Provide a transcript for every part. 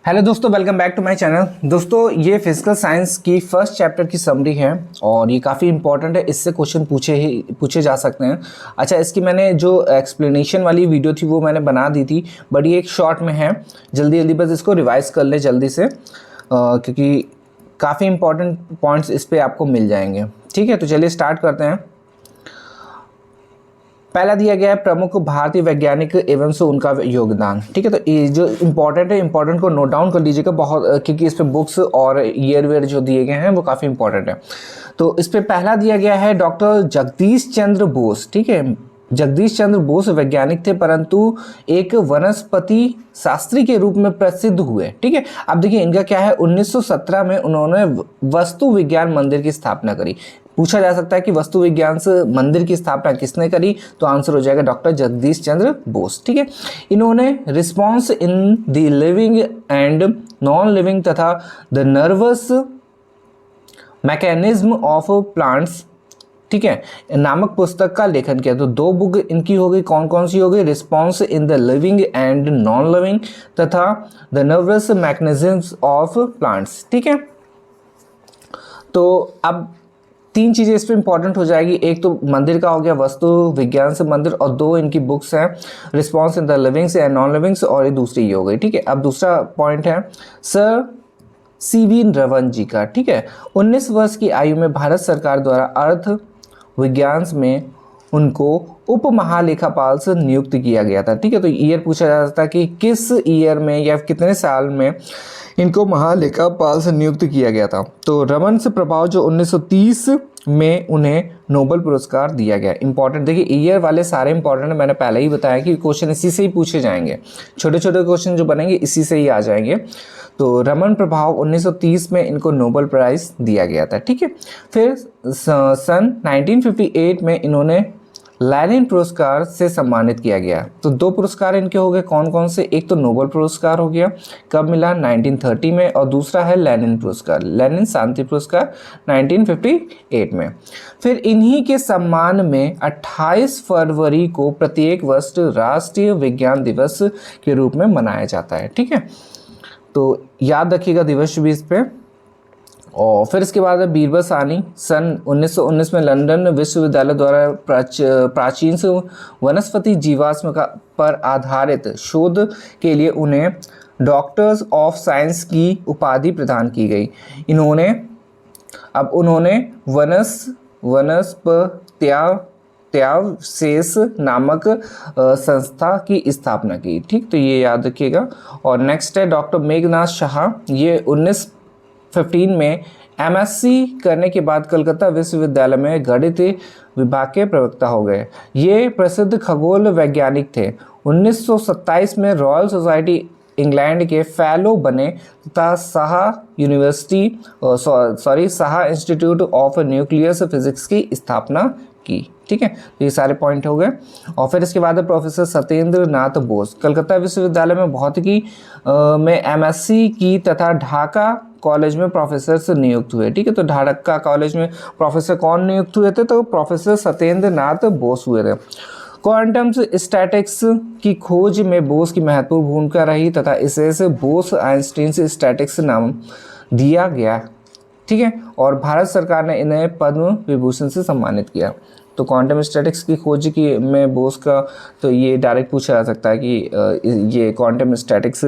Hello दोस्तों, welcome back to my channel. दोस्तों, ये फिजिकल साइंस की फर्स्ट चैप्टर की समरी है और ये काफ़ी इंपॉर्टेंट है। इससे क्वेश्चन पूछे जा सकते हैं। अच्छा, इसकी मैंने जो एक्सप्लेनेशन वाली वीडियो थी वो मैंने बना दी थी, बट ये एक शॉर्ट में है। जल्दी जल्दी बस इसको रिवाइज कर ले जल्दी से, क्योंकि काफ़ी इंपॉर्टेंट पॉइंट्स इस पर आपको मिल जाएंगे। ठीक है, तो चलिए स्टार्ट करते हैं। पहला दिया गया है प्रमुख भारतीय वैज्ञानिक एवं से उनका योगदान। ठीक है, तो ये जो इम्पोर्टेंट है, इम्पोर्टेंट को नोट डाउन कर लीजिएगा बहुत, क्योंकि इस पे बुक्स और ईयर वेयर जो दिए गए हैं वो काफ़ी इंपॉर्टेंट है। तो इस पे पहला दिया गया है डॉक्टर जगदीश चंद्र बोस। ठीक है, जगदीश चंद्र बोस वैज्ञानिक थे, परंतु एक वनस्पति शास्त्री के रूप में प्रसिद्ध हुए। ठीक है, अब देखिए इनका क्या है, 1917 में उन्होंने वस्तु विज्ञान मंदिर की स्थापना करी। पूछा जा सकता है कि वस्तु विज्ञान से मंदिर की स्थापना किसने करी, तो आंसर हो जाएगा डॉक्टर जगदीश चंद्र बोस। ठीक है, इन्होंने response in the living and non living तथा the nervous mechanism of plants, ठीक है, नामक पुस्तक का लेखन किया। तो दो बुक इनकी हो गई, कौन कौन सी हो गई, response in the living and non living तथा the nervous mechanisms of plants. ठीक है, तो अब तीन चीज़ें इस पर इंपॉर्टेंट हो जाएगी। एक तो मंदिर का हो गया, वस्तु विज्ञान से मंदिर, और दो इनकी बुक्स हैं, response in the livings and non livings, और ये दूसरी ये हो गई। ठीक है, अब दूसरा पॉइंट है सर सीवी रमन जी का। ठीक है, 19 वर्ष की आयु में भारत सरकार द्वारा अर्थ विज्ञान में उनको उप महालेखापाल से नियुक्त किया गया था। ठीक है, तो ईयर पूछा जाता है कि किस ईयर में या कितने साल में इनको महालेखापाल से नियुक्त किया गया था। तो रमन से प्रभाव जो 1930 में उन्हें नोबेल पुरस्कार दिया गया। इंपॉर्टेंट देखिए, ईयर वाले सारे इंपॉर्टेंट, मैंने पहले ही बताया कि क्वेश्चन इसी से ही पूछे जाएंगे। छोटे छोटे क्वेश्चन जो बनेंगे इसी से ही आ जाएंगे। तो रमन प्रभाव 1930 में इनको नोबेल प्राइज़ दिया गया था। ठीक है, फिर सन 1958 में इन्होंने लेनिन पुरस्कार से सम्मानित किया गया। तो दो पुरस्कार इनके हो गए, कौन कौन से, एक तो नोबेल पुरस्कार हो गया, कब मिला, 1930 में, और दूसरा है लेनिन पुरस्कार, लेनिन शांति पुरस्कार 1958 में। फिर इन्हीं के सम्मान में 28 फरवरी को प्रत्येक वर्ष राष्ट्रीय विज्ञान दिवस के रूप में मनाया जाता है। ठीक है, तो याद रखिएगा दिवस भी इस पे। और फिर इसके बाद है बीरबल साहनी। सन 1919 में लंदन विश्वविद्यालय द्वारा प्राचीन से वनस्पति जीवाश्म पर आधारित शोध के लिए उन्हें डॉक्टर्स ऑफ साइंस की उपाधि प्रदान की गई। उन्होंने वनस्पत्यावशेष नामक संस्था की स्थापना की। ठीक, तो ये याद रखिएगा। और नेक्स्ट है डॉक्टर मेघनाथ शाह। ये 1915 में एमएससी करने के बाद कलकत्ता विश्वविद्यालय में गणित विभाग के प्रवक्ता हो गए। ये प्रसिद्ध खगोल वैज्ञानिक थे। 1927 में रॉयल सोसाइटी इंग्लैंड के फेलो बने तथा Shah institute of nucleus physics की स्थापना की। ठीक है, तो ये सारे पॉइंट हो गए। और फिर इसके बाद है प्रोफेसर सत्येंद्र नाथ बोस। कलकत्ता विश्वविद्यालय में भौतिकी में एमएससी की तथा ढाका कॉलेज में प्रोफेसर से नियुक्त हुए। ठीक है, तो ढाका कॉलेज में प्रोफेसर कौन नियुक्त हुए थे, तो प्रोफेसर सत्येंद्र नाथ बोस हुए थे। क्वांटम स्टैटिक्स की खोज में बोस की महत्वपूर्ण भूमिका रही तथा इसे बोस आइंस्टीन स्टैटिक्स नाम दिया गया। ठीक है, और भारत सरकार ने इन्हें पद्म विभूषण से सम्मानित किया। तो क्वांटम स्टैटिक्स की खोज की में बोस का, तो ये डायरेक्ट पूछा जा सकता है कि ये क्वांटम स्टैटिक्स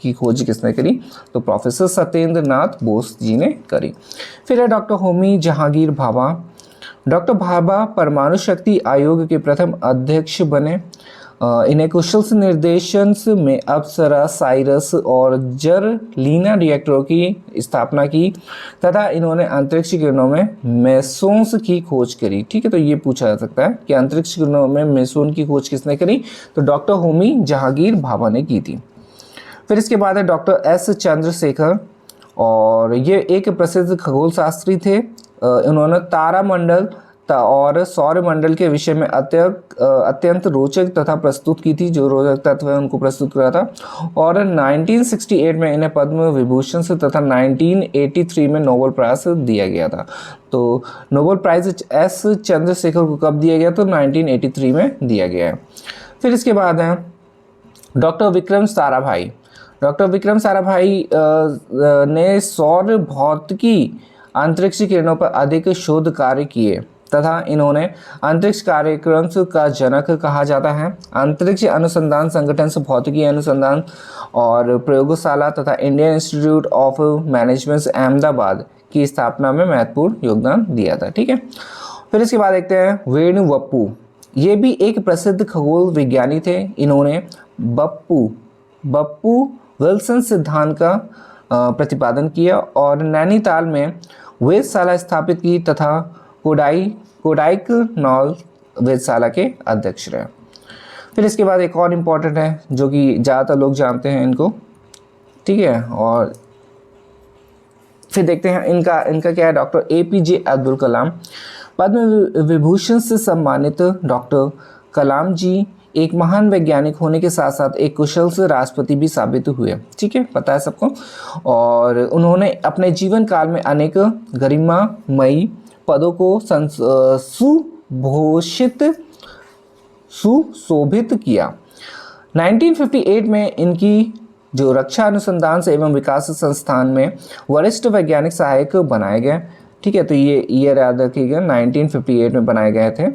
की खोज किसने करी, तो प्रोफेसर सत्येंद्र नाथ बोस जी ने करी। फिर है डॉक्टर होमी जहांगीर भाभा। डॉक्टर भाभा परमाणु शक्ति आयोग के प्रथम अध्यक्ष बने। इन्हें कुशल निर्देशन में अप्सरा, साइरस और जर्लिना रिएक्टरों की स्थापना की तथा इन्होंने अंतरिक्ष किरणों में मेसोन्स की खोज करी। ठीक है, तो ये पूछा जा सकता है कि अंतरिक्ष किरणों में मेसोन की खोज किसने करी, तो डॉक्टर होमी जहांगीर भाभा ने की थी। फिर इसके बाद है डॉक्टर एस चंद्रशेखर, और ये एक प्रसिद्ध खगोल शास्त्री थे। इन्होंने तारामंडल और सौरमंडल के विषय में अत्यंत रोचक तथा प्रस्तुत की थी, जो रोचक तत्व है उनको प्रस्तुत करा था। और 1968 में इन्हें पद्म विभूषण से तथा 1983 में नोबेल प्राइज दिया गया था। तो नोबेल प्राइज एस चंद्रशेखर को कब दिया गया, तो 1983 में दिया गया है। फिर इसके बाद है डॉक्टर विक्रम साराभाई। डॉक्टर विक्रम साराभाई ने सौर भौतिकी अंतरिक्ष किरणों पर अधिक शोध कार्य किए तथा इन्होंने अंतरिक्ष कार्यक्रम का जनक कहा जाता है। अंतरिक्ष अनुसंधान संगठन से भौतिकी अनुसंधान और प्रयोगशाला तथा Indian institute of management Ahmedabad की स्थापना में महत्वपूर्ण योगदान दिया था। ठीक है, फिर इसके बाद देखते हैं वेणु बप्पू। ये भी एक प्रसिद्ध खगोल विज्ञानी थे। इन्होंने बप्पू विल्सन सिद्धांत का प्रतिपादन किया और नैनीताल में वेधशाला स्थापित की तथा कोडाइकनाल वेधशाला के अध्यक्ष रहे। फिर इसके बाद एक और इम्पॉर्टेंट है जो कि ज़्यादातर लोग जानते हैं इनको, ठीक है। और फिर देखते हैं इनका क्या है, डॉक्टर APJ अब्दुल कलाम। पद्म विभूषण से सम्मानित डॉक्टर कलाम जी एक महान वैज्ञानिक होने के साथ साथ एक कुशल से राष्ट्रपति भी साबित हुए। ठीक है, पता है सबको। और उन्होंने अपने जीवन काल में अनेक गरिमामयी पदों को सुशोभित किया। 1958 में इनकी जो रक्षा अनुसंधान से एवं विकास संस्थान में वरिष्ठ वैज्ञानिक सहायक बनाए गए। ठीक है, तो ये ईयर याद रखिएगा, 1958 में बनाए गए थे।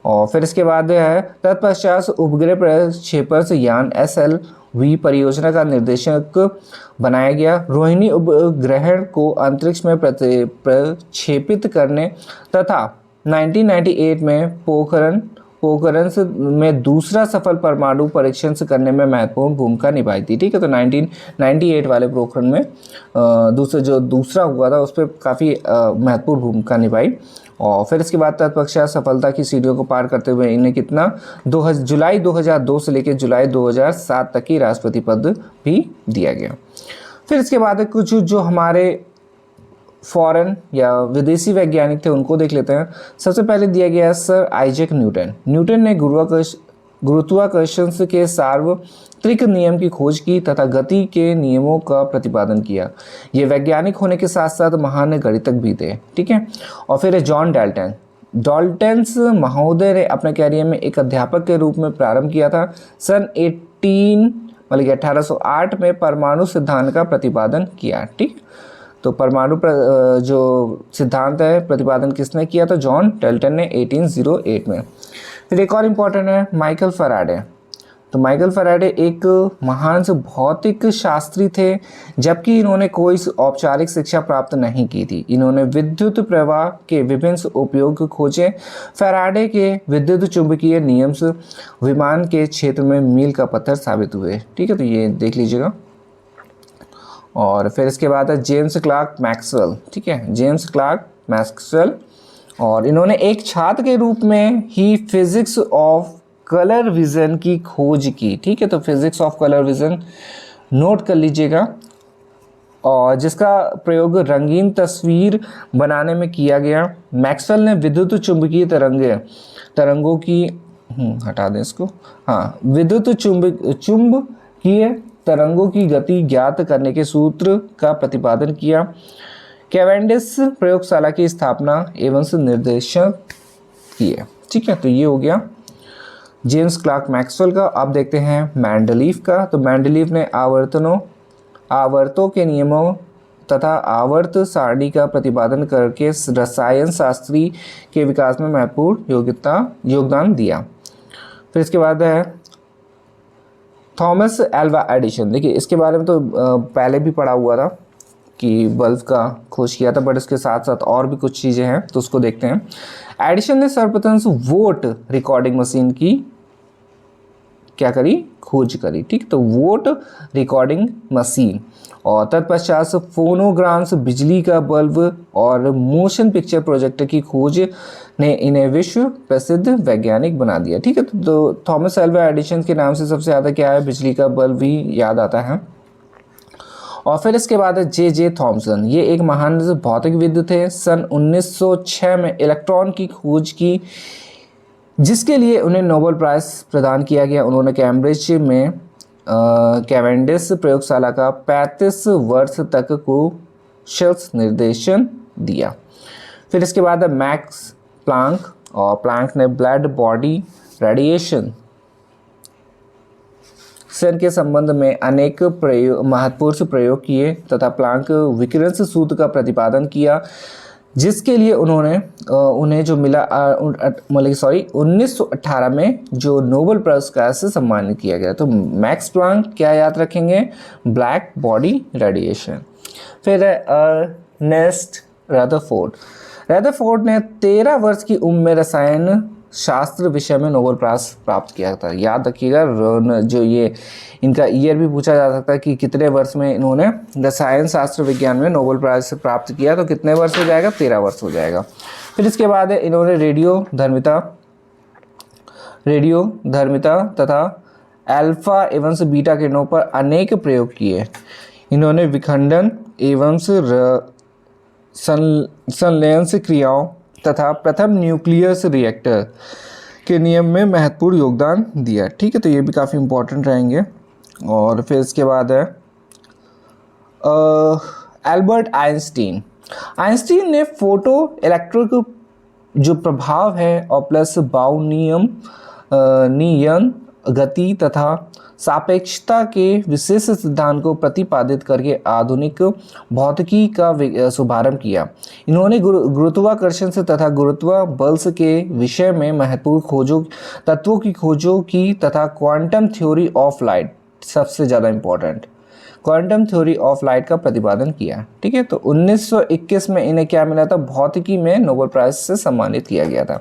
और फिर इसके बाद है तत्पश्चात उपग्रह प्रक्षेपण यान SLV परियोजना का निर्देशक बनाया गया। रोहिणी उपग्रह को अंतरिक्ष में प्रक्षेपित करने तथा 1998 में पोखरण में दूसरा सफल परमाणु परीक्षण करने में महत्वपूर्ण भूमिका निभाई थी। ठीक है, तो 1998 वाले पोखरण में दूसरा हुआ था उस पर काफ़ी महत्वपूर्ण भूमिका निभाई। और फिर इसके बाद तत्पश्चात सफलता की सीढ़ियों को पार करते हुए इन्हें कितना जुलाई 2002 से लेकर जुलाई 2007 तक की राष्ट्रपति पद भी दिया गया। फिर इसके बाद कुछ जो हमारे फॉरेन या विदेशी वैज्ञानिक थे उनको देख लेते हैं। सबसे पहले दिया गया है सर आइजैक न्यूटन। न्यूटन ने गुरुत्वाकर्षण के सार्वत्रिक नियम की खोज की तथा गति के नियमों का प्रतिपादन किया। ये वैज्ञानिक होने के साथ साथ महान गणितज्ञ भी थे। ठीक है, और फिर जॉन डाल्टन्स महोदय ने अपने कैरियर में एक अध्यापक के रूप में प्रारंभ किया था। सन 1808 में परमाणु सिद्धांत का प्रतिपादन किया। ठीक, तो परमाणु जो सिद्धांत है प्रतिपादन किसने किया? तो जॉन डाल्टन ने 1808 में। फिर एक और इम्पॉर्टेंट है माइकल फैराडे। तो माइकल फैराडे एक महान भौतिक शास्त्री थे, जबकि इन्होंने कोई औपचारिक शिक्षा प्राप्त नहीं की थी। इन्होंने विद्युत प्रवाह के विभिन्न उपयोग खोजे। फैराडे के विद्युत चुंबकीय नियम विमान के क्षेत्र में मील का पत्थर साबित हुए। ठीक है, तो ये देख लीजिएगा। और फिर इसके बाद है जेम्स क्लार्क मैक्सवेल। ठीक है, जेम्स क्लार्क मैक्सवेल, और इन्होंने एक छात्र के रूप में ही फिजिक्स ऑफ कलर विजन की खोज की। ठीक है, तो physics of colour vision note कर लीजिएगा, और जिसका प्रयोग रंगीन तस्वीर बनाने में किया गया। मैक्सवेल ने विद्युत चुंबकीय तरंगों की हटा दें इसको, हाँ, विद्युत चुंबकीय तरंगों की गति ज्ञात करने के सूत्र का प्रतिपादन किया। कैवेंडिश प्रयोगशाला की स्थापना एवं निर्देशन किए। ठीक है, तो ये हो गया जेम्स क्लार्क मैक्सवेल का। अब देखते हैं मेंडलीफ का। तो मेंडलीफ ने आवर्तों के नियमों तथा आवर्त सारणी का प्रतिपादन करके रसायन शास्त्री के विकास में महत्वपूर्ण योगदान दिया। फिर इसके बाद है थॉमस एल्वा एडिशन। देखिए, इसके बारे में तो पहले भी पढ़ा हुआ था कि बल्ब का खोज किया था, बट इसके साथ साथ और भी कुछ चीज़ें हैं, तो उसको देखते हैं। एडिशन ने सर्वप्रथम वोट रिकॉर्डिंग मशीन की क्या करी? खोज करी। ठीक, तो वोट रिकॉर्डिंग मशीन, और तत्पश्चात फोनोग्राम्स, बिजली का बल्ब और मोशन पिक्चर प्रोजेक्टर की खोज ने इन्हें विश्व प्रसिद्ध वैज्ञानिक बना दिया। ठीक है, तो थॉमस एल्वा एडिशन के नाम से सबसे ज़्यादा क्या है? बिजली का बल्ब भी याद आता है। और फिर इसके बाद है जे थॉमसन। ये एक महान भौतिकविद थे। सन 1906 में इलेक्ट्रॉन की खोज की, जिसके लिए उन्हें नोबेल प्राइज़ प्रदान किया गया। उन्होंने कैम्ब्रिज में कैवेंडिश प्रयोगशाला का 35 वर्ष तक कुशल निर्देशन दिया। फिर इसके बाद है मैक्स प्लांक, और प्लांक ने ब्लड बॉडी रेडिएशन के संबंध में अनेक महत्वपूर्ण प्रयोग किए तथा प्लांक विकिरण सूत्र का प्रतिपादन किया, जिसके लिए उन्हें जो मिला 1918 में जो नोबेल पुरस्कार से सम्मानित किया गया। तो मैक्स प्लांक क्या याद रखेंगे? Black body radiation. फिर अर्नेस्ट रदरफोर्ड ने 13 वर्ष की उम्र में रसायन शास्त्र विषय में नोबेल प्राइज प्राप्त किया था। याद रखिएगा, जो ये इनका ईयर भी पूछा जा सकता है कि कितने वर्ष में इन्होंने रसायन शास्त्र विज्ञान में नोबेल प्राइज प्राप्त किया, तो कितने वर्ष हो जाएगा? 13 वर्ष हो जाएगा। फिर इसके बाद इन्होंने रेडियो धर्मिता तथा अल्फा एवं बीटा किरणों पर अनेक प्रयोग किए। इन्होंने विखंडन एवं संलयन क्रियाओं तथा प्रथम न्यूक्लियस रिएक्टर के नियम में महत्वपूर्ण योगदान दिया। ठीक है, तो ये भी काफ़ी इंपॉर्टेंट रहेंगे। और फिर इसके बाद है एल्बर्ट आइंस्टीन ने फोटो इलेक्ट्रिक जो प्रभाव है और प्लस ब्राउनियन गति तथा सापेक्षता के विशेष सिद्धांत को प्रतिपादित करके आधुनिक भौतिकी का शुभारंभ किया। इन्होंने गुरुत्वाकर्षण से तथा गुरुत्व बल के विषय में महत्वपूर्ण तत्वों की खोजों की तथा क्वांटम थ्योरी ऑफ लाइट, सबसे ज़्यादा important, quantum theory of light का प्रतिपादन किया। ठीक है, तो 1921 में इन्हें क्या मिला था? भौतिकी में नोबेल प्राइज से सम्मानित किया गया था।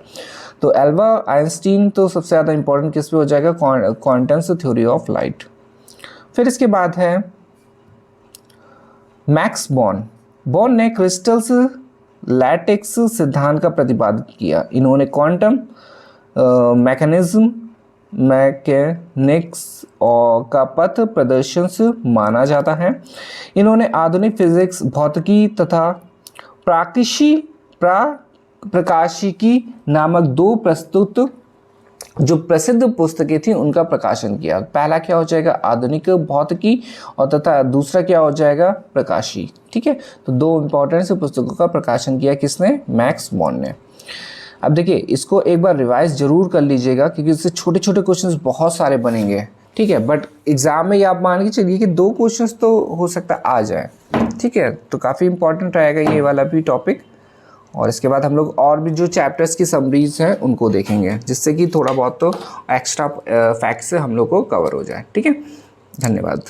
तो एल्बर्ट आइंस्टीन तो सबसे ज़्यादा इंपॉर्टेंट किस पे हो जाएगा? Quantum theory of light. फिर इसके बाद है मैक्स बॉर्न ने क्रिस्टल्स लैटेक्स सिद्धांत का प्रतिपादन किया। इन्होंने क्वांटम मैकेनिक्स और का पथ प्रदर्शन माना जाता है। इन्होंने आधुनिक फिजिक्स, भौतिकी तथा प्रकाशिकी नामक 2 प्रस्तुत जो प्रसिद्ध पुस्तकें थी उनका प्रकाशन किया। पहला क्या हो जाएगा? आधुनिक भौतिकी, और तथा दूसरा क्या हो जाएगा? प्रकाशी। ठीक है, तो 2 इंपॉर्टेंट से पुस्तकों का प्रकाशन किया किसने? मैक्स बॉर्न ने। अब देखिए, इसको एक बार रिवाइज जरूर कर लीजिएगा क्योंकि इससे छोटे छोटे क्वेश्चंस बहुत सारे बनेंगे। ठीक है, बट एग्जाम में आप मान के चलिए कि 2 क्वेश्चंस तो हो सकता आ जाए। ठीक है, तो काफ़ी इंपॉर्टेंट रहेगा ये वाला भी टॉपिक। और इसके बाद हम लोग और भी जो चैप्टर्स की समरीज हैं उनको देखेंगे, जिससे कि थोड़ा बहुत तो एक्स्ट्रा फैक्ट्स से हम लोग को कवर हो जाए। ठीक है, धन्यवाद।